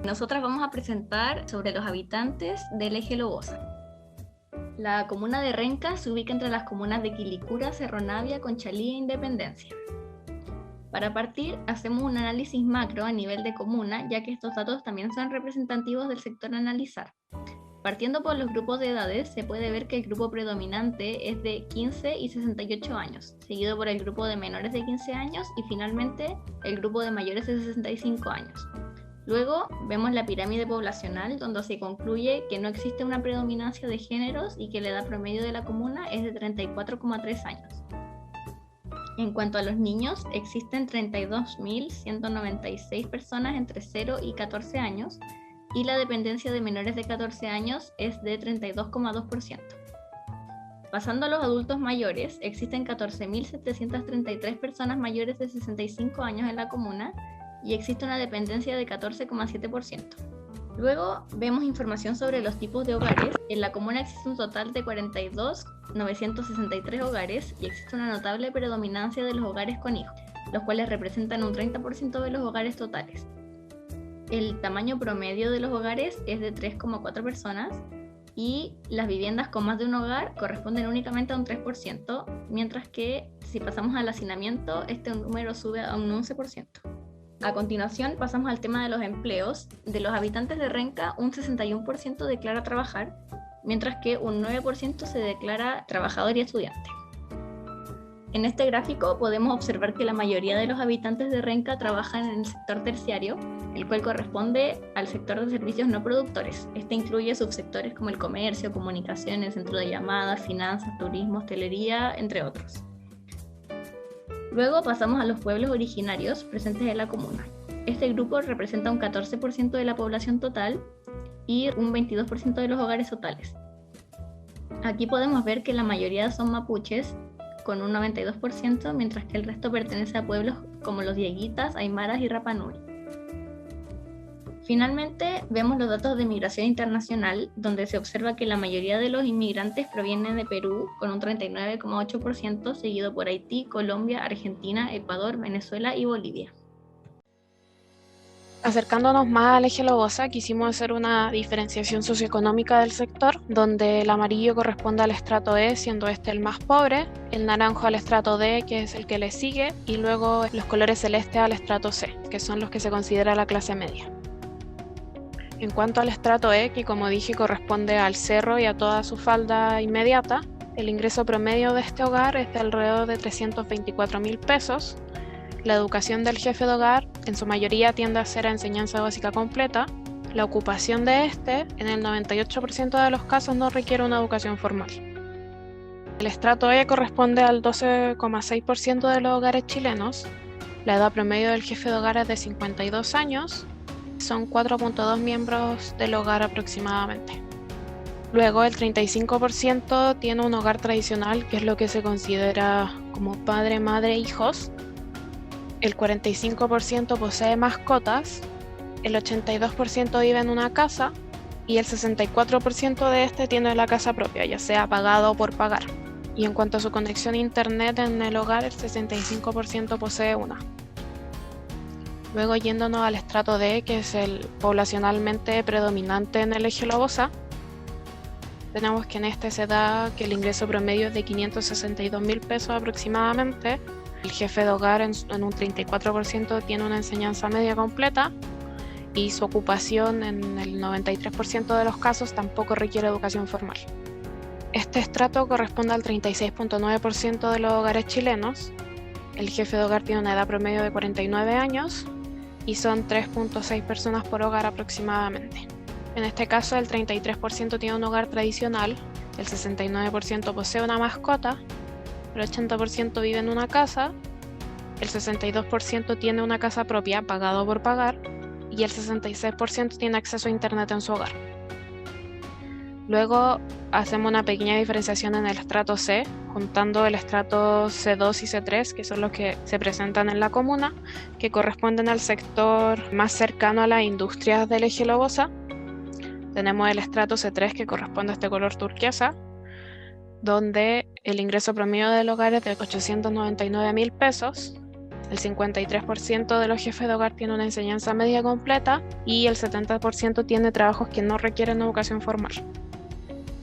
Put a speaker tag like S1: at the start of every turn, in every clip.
S1: Nosotras vamos a presentar sobre los habitantes del eje Lobosa. La comuna de Renca se ubica entre las comunas de Quilicura, Cerro Navia, Conchalí e Independencia. Para partir, hacemos un análisis macro a nivel de comuna, ya que estos datos también son representativos del sector a analizar. Partiendo por los grupos de edades, se puede ver que el grupo predominante es de 15 y 68 años, seguido por el grupo de menores de 15 años y finalmente el grupo de mayores de 65 años. Luego vemos la pirámide poblacional, donde se concluye que no existe una predominancia de géneros y que la edad promedio de la comuna es de 34,3 años. En cuanto a los niños, existen 32.196 personas entre 0 y 14 años y la dependencia de menores de 14 años es de 32,2%. Pasando a los adultos mayores, existen 14.733 personas mayores de 65 años en la comuna y existe una dependencia de 14,7%. Luego vemos información sobre los tipos de hogares. En la comuna existe un total de 42.963 hogares y existe una notable predominancia de los hogares con hijos, los cuales representan un 30% de los hogares totales. El tamaño promedio de los hogares es de 3,4 personas y las viviendas con más de un hogar corresponden únicamente a un 3%, mientras que si pasamos al hacinamiento, este número sube a un 11%. A continuación pasamos al tema de los empleos. De los habitantes de Renca, un 61% declara trabajar, mientras que un 9% se declara trabajador y estudiante. En este gráfico podemos observar que la mayoría de los habitantes de Renca trabajan en el sector terciario, el cual corresponde al sector de servicios no productores. Este incluye subsectores como el comercio, comunicaciones, centro de llamadas, finanzas, turismo, hostelería, entre otros. Luego pasamos a los pueblos originarios presentes en la comuna. Este grupo representa un 14% de la población total y un 22% de los hogares totales. Aquí podemos ver que la mayoría son mapuches, con un 92%, mientras que el resto pertenece a pueblos como los dieguitas, aymaras y Rapa Nui. Finalmente, vemos los datos de migración internacional, donde se observa que la mayoría de los inmigrantes provienen de Perú, con un 39,8%, seguido por Haití, Colombia, Argentina, Ecuador, Venezuela y Bolivia.
S2: Acercándonos más al eje Lobosa, quisimos hacer una diferenciación socioeconómica del sector, donde el amarillo corresponde al estrato E, siendo este el más pobre, el naranjo al estrato D, que es el que le sigue, y luego los colores celestes al estrato C, que son los que se considera la clase media. En cuanto al estrato E, que como dije corresponde al cerro y a toda su falda inmediata, el ingreso promedio de este hogar es de alrededor de 324.000 pesos. La educación del jefe de hogar en su mayoría tiende a ser a enseñanza básica completa. La ocupación de este, en el 98% de los casos, no requiere una educación formal. El estrato E corresponde al 12,6% de los hogares chilenos. La edad promedio del jefe de hogar es de 52 años. Son 4,2 miembros del hogar aproximadamente. Luego el 35% tiene un hogar tradicional, que es lo que se considera como padre, madre, hijos. El 45% posee mascotas, el 82% vive en una casa y el 64% de este tiene la casa propia, ya sea pagada o por pagar. Y en cuanto a su conexión a internet en el hogar, el 65% posee una. Luego yéndonos al estrato D, que es el poblacionalmente predominante en el eje Lobosa, tenemos que en este se da que el ingreso promedio es de 562.000 pesos aproximadamente. El jefe de hogar en un 34% tiene una enseñanza media completa y su ocupación en el 93% de los casos tampoco requiere educación formal. Este estrato corresponde al 36,9% de los hogares chilenos. El jefe de hogar tiene una edad promedio de 49 años y son 3,6 personas por hogar aproximadamente. En este caso el 33% tiene un hogar tradicional, el 69% posee una mascota, el 80% vive en una casa, el 62% tiene una casa propia, pagado por pagar, y el 66% tiene acceso a internet en su hogar. Luego hacemos una pequeña diferenciación en el estrato C, juntando el estrato C2 y C3, que son los que se presentan en la comuna, que corresponden al sector más cercano a las industrias del eje Lobosa. Tenemos el estrato C3, que corresponde a este color turquesa, donde el ingreso promedio del hogar es de 899.000 pesos. El 53% de los jefes de hogar tiene una enseñanza media completa y el 70% tiene trabajos que no requieren educación formal.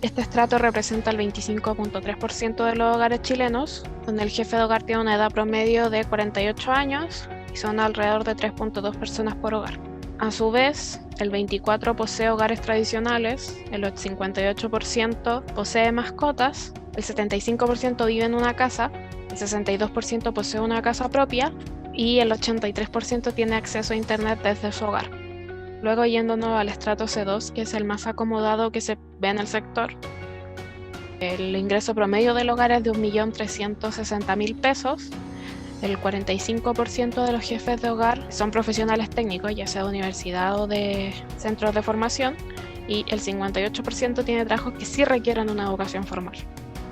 S2: Este estrato representa el 25.3% de los hogares chilenos, donde el jefe de hogar tiene una edad promedio de 48 años y son alrededor de 3.2 personas por hogar. A su vez, el 24% posee hogares tradicionales, el 58% posee mascotas, el 75% vive en una casa, el 62% posee una casa propia y el 83% tiene acceso a internet desde su hogar. Luego, yéndonos al estrato C2, que es el más acomodado que se ve en el sector, el ingreso promedio del hogar es de 1.360.000 pesos. El 45% de los jefes de hogar son profesionales técnicos, ya sea de universidad o de centros de formación, y el 58% tiene trabajos que sí requieren una educación formal.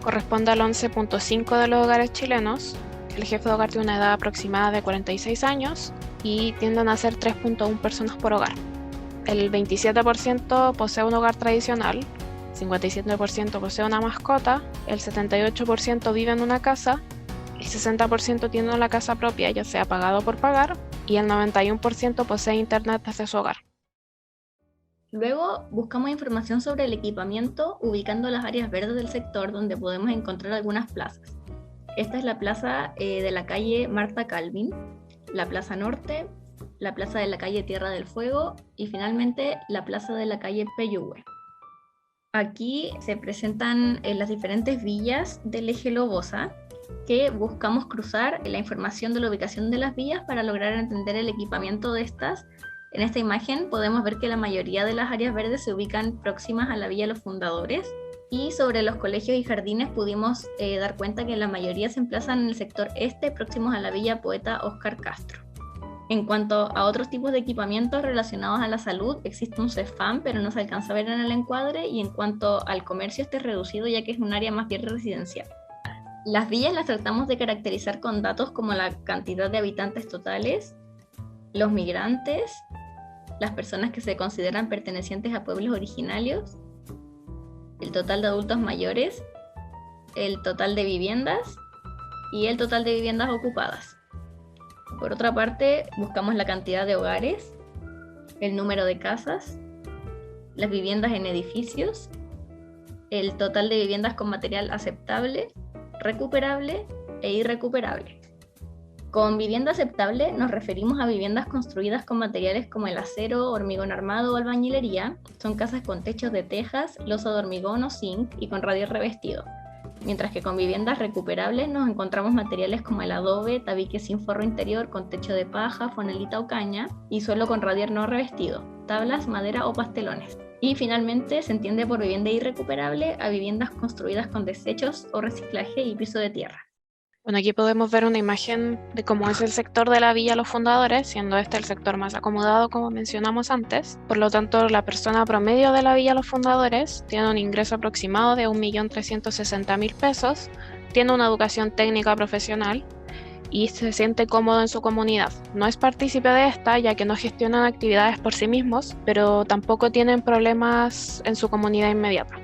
S2: Corresponde al 11.5% de los hogares chilenos. El jefe de hogar tiene una edad aproximada de 46 años y tienden a ser 3.1 personas por hogar. El 27% posee un hogar tradicional, el 57% posee una mascota, el 78% vive en una casa, el 60% tiene una casa propia, ya sea pagado por pagar, y el 91% posee internet desde su hogar.
S1: Luego buscamos información sobre el equipamiento ubicando las áreas verdes del sector donde podemos encontrar algunas plazas. Esta es la plaza de la calle Marta Calvin, la plaza Norte, la plaza de la calle Tierra del Fuego y finalmente la plaza de la calle Peyúgue. Aquí se presentan las diferentes villas del eje Lobosa que buscamos cruzar la información de la ubicación de las villas para lograr entender el equipamiento de estas. En esta imagen podemos ver que la mayoría de las áreas verdes se ubican próximas a la Villa Los Fundadores y sobre los colegios y jardines pudimos dar cuenta que la mayoría se emplazan en el sector este, próximos a la Villa Poeta Óscar Castro. En cuanto a otros tipos de equipamientos relacionados a la salud, existe un CEFAM, pero no se alcanza a ver en el encuadre, y en cuanto al comercio este es reducido ya que es un área más bien residencial. Las villas las tratamos de caracterizar con datos como la cantidad de habitantes totales, los migrantes, las personas que se consideran pertenecientes a pueblos originarios, el total de adultos mayores, el total de viviendas y el total de viviendas ocupadas. Por otra parte, buscamos la cantidad de hogares, el número de casas, las viviendas en edificios, el total de viviendas con material aceptable, recuperable e irrecuperable. Con vivienda aceptable nos referimos a viviendas construidas con materiales como el acero, hormigón armado o albañilería. Son casas con techos de tejas, losa de hormigón o zinc y con radier revestido. Mientras que con viviendas recuperables nos encontramos materiales como el adobe, tabique sin forro interior con techo de paja, fonelita o caña y suelo con radier no revestido, tablas, madera o pastelones. Y finalmente se entiende por vivienda irrecuperable a viviendas construidas con desechos o reciclaje y piso de tierra.
S2: Bueno, aquí podemos ver una imagen de cómo es el sector de la Villa Los Fundadores, siendo este el sector más acomodado como mencionamos antes. Por lo tanto, la persona promedio de la Villa Los Fundadores tiene un ingreso aproximado de 1.360.000 pesos, tiene una educación técnica profesional y se siente cómodo en su comunidad. No es partícipe de esta, ya que no gestionan actividades por sí mismos, pero tampoco tienen problemas en su comunidad inmediata.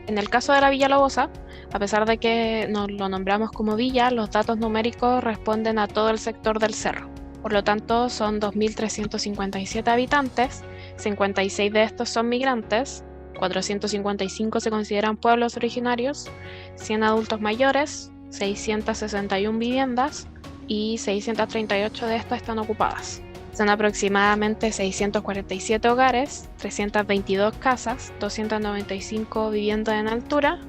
S2: En el caso de la Villa Lobosa, a pesar de que nos lo nombramos como villa, los datos numéricos responden a todo el sector del cerro. Por lo tanto, son 2.357 habitantes, 56 de estos son migrantes, 455 se consideran pueblos originarios, 100 adultos mayores, 661 viviendas y 638 de estas están ocupadas. Son aproximadamente 647 hogares, 322 casas, 295 viviendas en altura,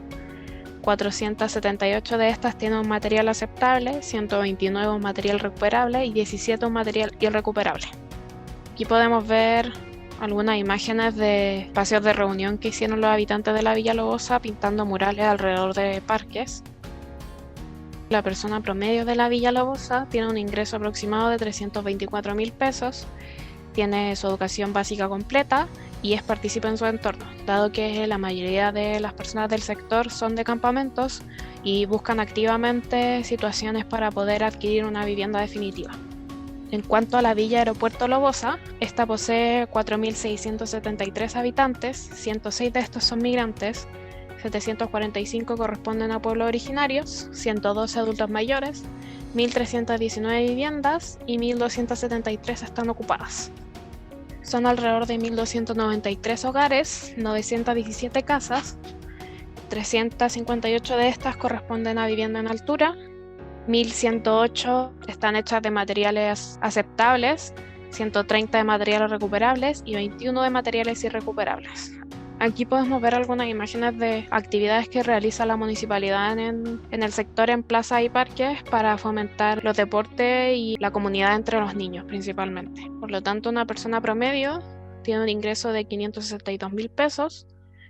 S2: 478 de estas tienen un material aceptable, 129 un material recuperable y 17 un material irrecuperable. Aquí podemos ver algunas imágenes de espacios de reunión que hicieron los habitantes de la Villa Lobosa pintando murales alrededor de parques. La persona promedio de la Villa Lobosa tiene un ingreso aproximado de 324.000 pesos, tiene su educación básica completa y es partícipe en su entorno, dado que la mayoría de las personas del sector son de campamentos y buscan activamente situaciones para poder adquirir una vivienda definitiva. En cuanto a la Villa Aeropuerto Lobosa, esta posee 4.673 habitantes, 106 de estos son migrantes, 745 corresponden a pueblos originarios, 112 adultos mayores, 1.319 viviendas y 1.273 están ocupadas. Son alrededor de 1.293 hogares, 917 casas, 358 de estas corresponden a vivienda en altura, 1.108 están hechas de materiales aceptables, 130 de materiales recuperables y 21 de materiales irrecuperables. Aquí podemos ver algunas imágenes de actividades que realiza la municipalidad en el sector en plazas y parques para fomentar los deportes y la comunidad entre los niños principalmente. Por lo tanto, una persona promedio tiene un ingreso de 562.000 pesos,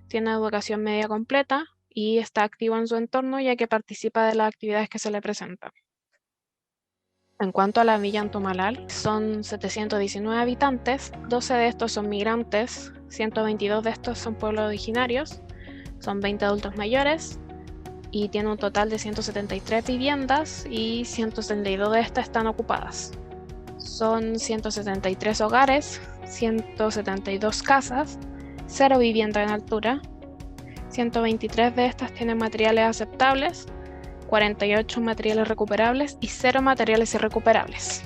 S2: tiene educación media completa y está activo en su entorno ya que participa de las actividades que se le presentan. En cuanto a la villa Antumalal, son 719 habitantes, 12 de estos son migrantes, 122 de estos son pueblos originarios, son 20 adultos mayores y tiene un total de 173 viviendas y 172 de estas están ocupadas. Son 173 hogares, 172 casas, 0 vivienda en altura, 123 de estas tienen materiales aceptables, 48 materiales recuperables y 0 materiales irrecuperables.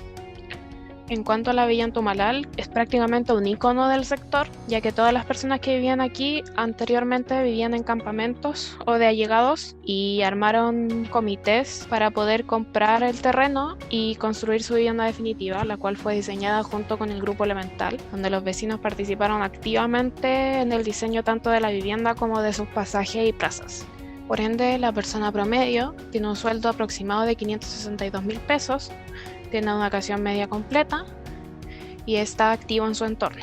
S2: En cuanto a la villa Antumalal, es prácticamente un icono del sector, ya que todas las personas que vivían aquí anteriormente vivían en campamentos o de allegados y armaron comités para poder comprar el terreno y construir su vivienda definitiva, la cual fue diseñada junto con el grupo Elemental, donde los vecinos participaron activamente en el diseño tanto de la vivienda como de sus pasajes y plazas. Por ende, la persona promedio tiene un sueldo aproximado de 562.000 pesos, tiene una educación media completa y está activo en su entorno.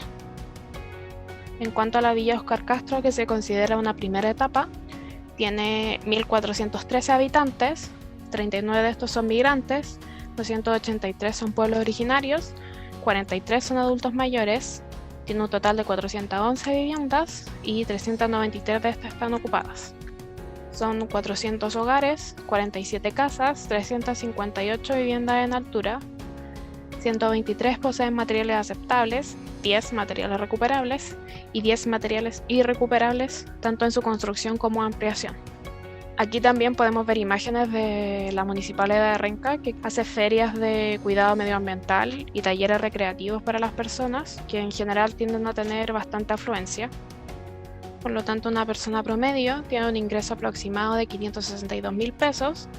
S2: En cuanto a la villa Oscar Castro, que se considera una primera etapa, tiene 1.413 habitantes, 39 de estos son migrantes, 283 son pueblos originarios, 43 son adultos mayores, tiene un total de 411 viviendas y 393 de estas están ocupadas. Son 400 hogares, 47 casas, 358 viviendas en altura, 123 poseen materiales aceptables, 10 materiales recuperables y 10 materiales irrecuperables, tanto en su construcción como ampliación. Aquí también podemos ver imágenes de la Municipalidad de Renca, que hace ferias de cuidado medioambiental y talleres recreativos para las personas, que en general tienden a tener bastante afluencia. Por lo tanto, una persona promedio tiene un ingreso aproximado de 562.000 pesos,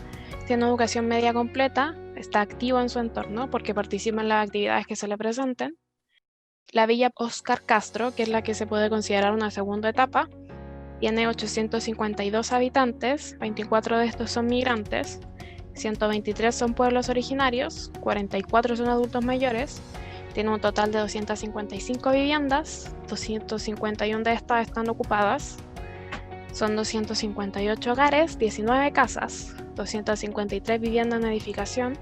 S2: tiene educación media completa, está activo en su entorno porque participa en las actividades que se le presenten. La villa Oscar Castro, que es la que se puede considerar una segunda etapa, tiene 852 habitantes, 24 de estos son migrantes, 123 son pueblos originarios, 44 son adultos mayores, tiene un total de 255 viviendas, 251 de estas están ocupadas, son 258 hogares, 19 casas, 253 viviendas en edificación,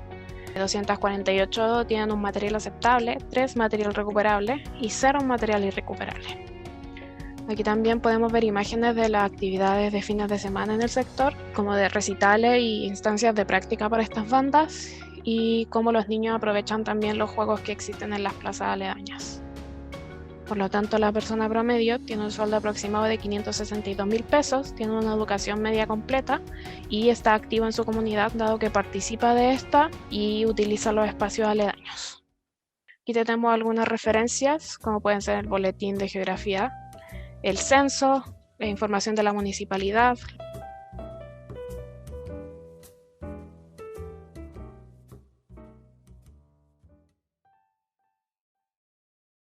S2: 248 tienen un material aceptable, 3 material recuperable y 0 material irrecuperable. Aquí también podemos ver imágenes de las actividades de fines de semana en el sector, como de recitales y instancias de práctica para estas bandas, y cómo los niños aprovechan también los juegos que existen en las plazas aledañas. Por lo tanto, la persona promedio tiene un sueldo aproximado de 562.000 pesos, tiene una educación media completa y está activo en su comunidad, dado que participa de esta y utiliza los espacios aledaños. Aquí tenemos algunas referencias, como pueden ser el boletín de geografía, el censo, la información de la municipalidad,